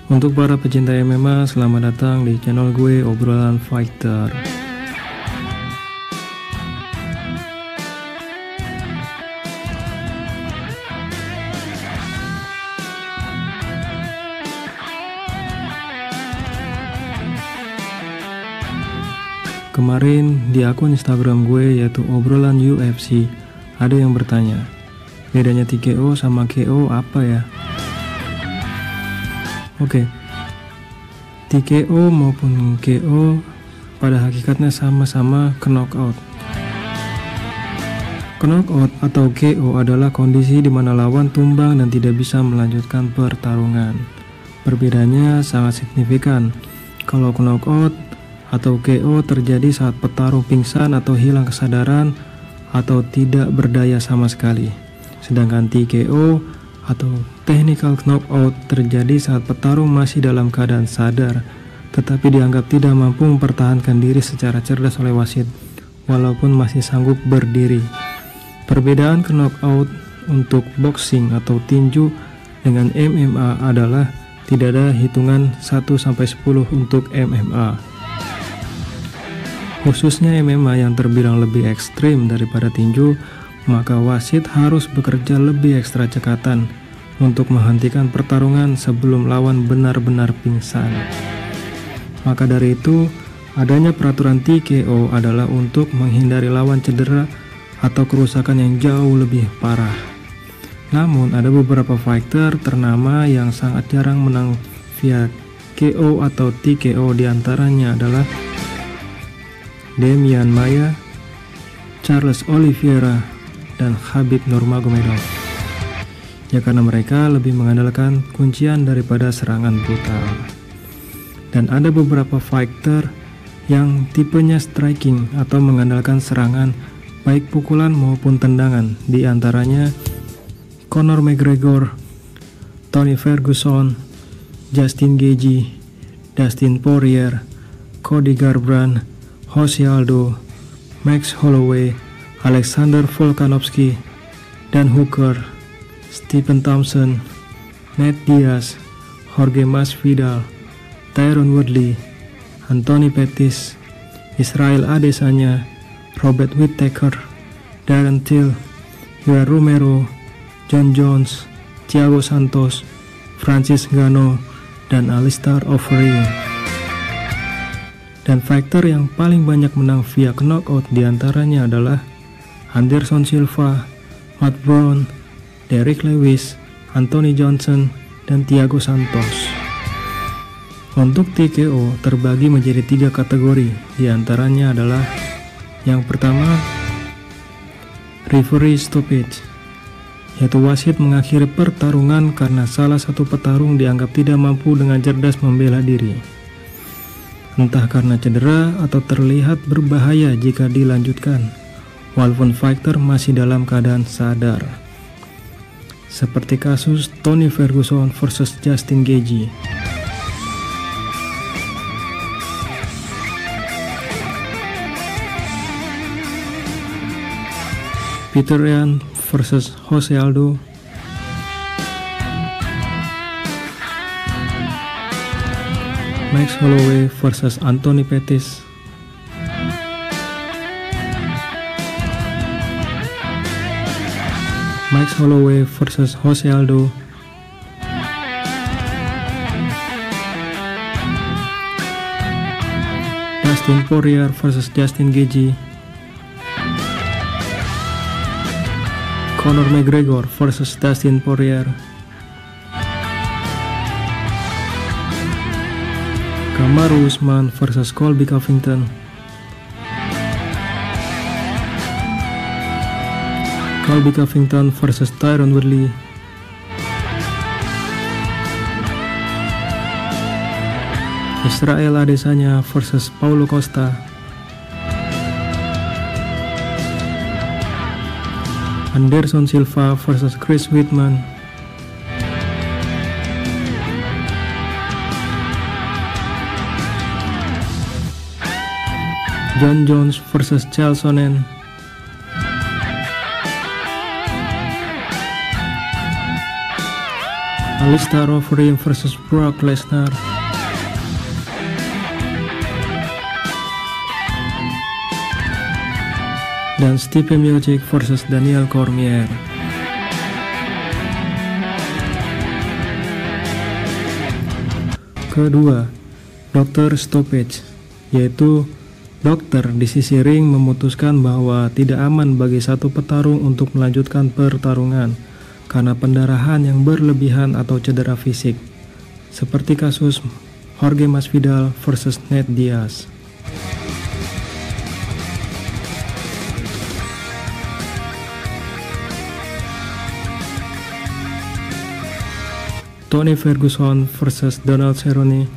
Untuk para pecinta MMA, selamat datang di channel gue, Obrolan Fighter. Kemarin di akun Instagram gue yaitu Obrolan UFC, ada yang bertanya, bedanya TKO sama KO apa ya? Oke, TKO maupun KO pada hakikatnya sama-sama knockout. Knockout atau KO adalah kondisi di mana lawan tumbang dan tidak bisa melanjutkan pertarungan. Perbedaannya sangat signifikan. Kalau knockout atau KO terjadi saat petarung pingsan atau hilang kesadaran atau tidak berdaya sama sekali. Sedangkan TKO atau technical knockout terjadi saat petarung masih dalam keadaan sadar tetapi dianggap tidak mampu mempertahankan diri secara cerdas oleh wasit walaupun masih sanggup berdiri. Perbedaan knockout untuk boxing atau tinju dengan MMA adalah tidak ada hitungan 1-10 untuk MMA. Khususnya MMA yang terbilang lebih ekstrim daripada tinju, maka wasit harus bekerja lebih ekstra cekatan untuk menghentikan pertarungan sebelum lawan benar-benar pingsan. Maka dari itu, adanya peraturan TKO adalah untuk menghindari lawan cedera atau kerusakan yang jauh lebih parah. Namun, ada beberapa fighter ternama yang sangat jarang menang via KO atau TKO, diantaranya adalah Demian Maia, Charles Oliveira, dan Khabib Nurmagomedov. Ya karena mereka lebih mengandalkan kuncian daripada serangan brutal. Dan ada beberapa fighter yang tipenya striking atau mengandalkan serangan baik pukulan maupun tendangan, di antaranya Conor McGregor, Tony Ferguson, Justin Gaethje, Dustin Poirier, Cody Garbrandt, Jose Aldo, Max Holloway, Alexander Volkanovski, Dan Hooker, Stephen Thompson, Nate Diaz, Jorge Masvidal, Tyron Woodley, Anthony Pettis, Israel Adesanya, Robert Whittaker, Darren Till, Yoel Romero, John Jones, Thiago Santos, Francis Ngannou, dan Alistair Overeem. Dan fighter yang paling banyak menang via knockout diantaranya adalah Anderson Silva, Matt Brown, Derrick Lewis, Anthony Johnson, dan Thiago Santos. Untuk TKO terbagi menjadi 3 kategori, diantaranya adalah yang pertama, referee stoppage, yaitu wasit mengakhiri pertarungan karena salah satu petarung dianggap tidak mampu dengan cerdas membela diri, entah karena cedera atau terlihat berbahaya jika dilanjutkan, walaupun fighter masih dalam keadaan sadar. Seperti kasus Tony Ferguson versus Justin Gaethje. Peter Yan versus Jose Aldo, Max Holloway versus Anthony Pettis, Max Holloway versus Jose Aldo, Dustin Poirier versus Justin Gaethje, Conor McGregor versus Dustin Poirier, Kamaru Usman versus Colby Covington, Colby Covington versus Tyron Woodley, Israel Adesanya versus Paulo Costa, Anderson Silva versus Chris Weidman, John Jones versus Chael Sonnen, Alistair Overeem vs Brock Lesnar, dan Stipe Miocic vs Daniel Cormier. Kedua, Dr. Stoppage, yaitu dokter di sisi ring memutuskan bahwa tidak aman bagi satu petarung untuk melanjutkan pertarungan karena pendarahan yang berlebihan atau cedera fisik, seperti kasus Jorge Masvidal vs Nate Diaz. Tony Ferguson vs Donald Cerrone,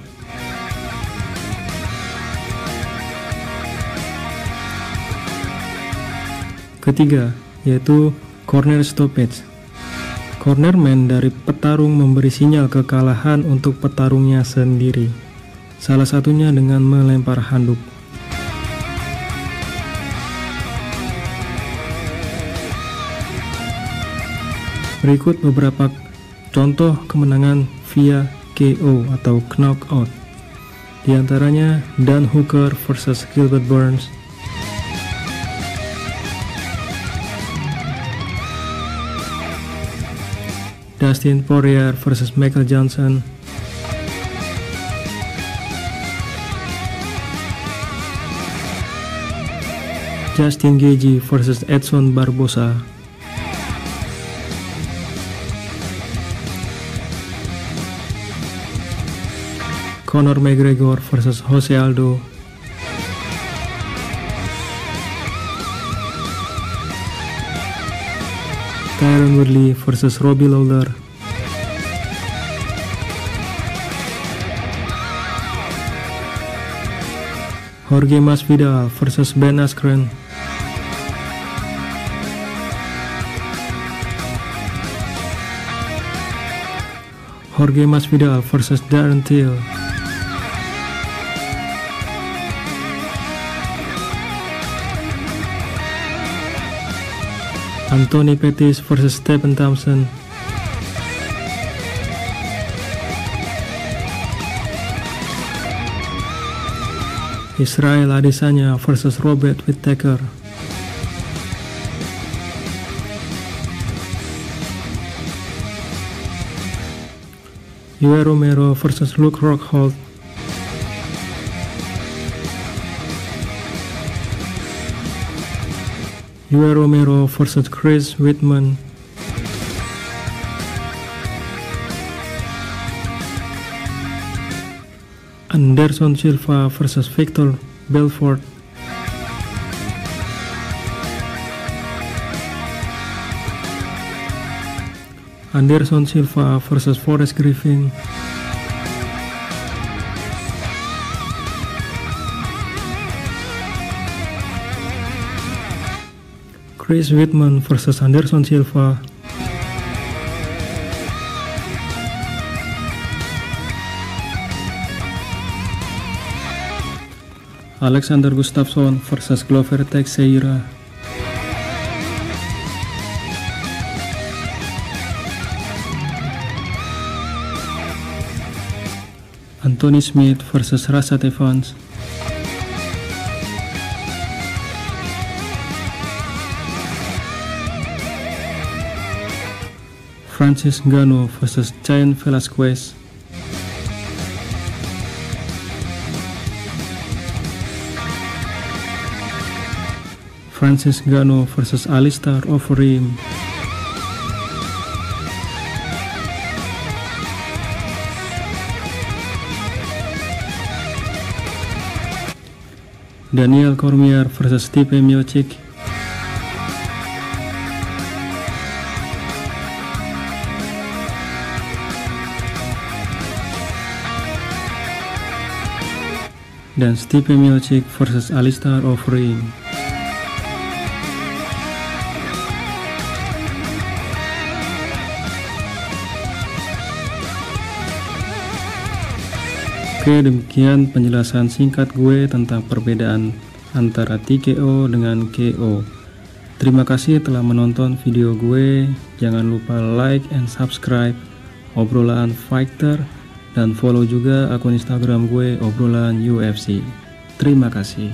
ketiga, yaitu corner stoppage. Cornerman dari petarung memberi sinyal kekalahan untuk petarungnya sendiri, salah satunya dengan melempar handuk. Berikut beberapa contoh kemenangan via KO atau knockout. Di antaranya Dan Hooker vs Gilbert Burns, Dustin Poirier vs Michael Johnson, Justin Gaethje vs Edson Barbosa, Conor McGregor vs Jose Aldo, Tyron Woodley vs Robbie Lawler, Jorge Masvidal vs Ben Askren, Jorge Masvidal vs Darren Till, Anthony Pettis vs Stephen Thompson, Israel Adesanya vs Robert Whittaker, Yoel Romero vs Luke Rockhold, Yoel Romero vs Chris Weidman, Anderson Silva vs Victor Belfort, Anderson Silva vs Forrest Griffin, Chris Weidman vs Anderson Silva, Alexander Gustafsson vs Glover Teixeira, Anthony Smith vs Rashad Evans, Francis Ngannou vs Cain Velasquez, Francis Ngannou vs Alistair Overeem, Daniel Cormier vs Stipe Miocic, dan Stipe Miocic vs Alistair Overeem. Oke, demikian penjelasan singkat gue tentang perbedaan antara TKO dengan KO. Terima kasih telah menonton video gue. Jangan lupa like and subscribe obrolan fighter, dan follow juga akun Instagram gue obrolan UFC. Terima kasih.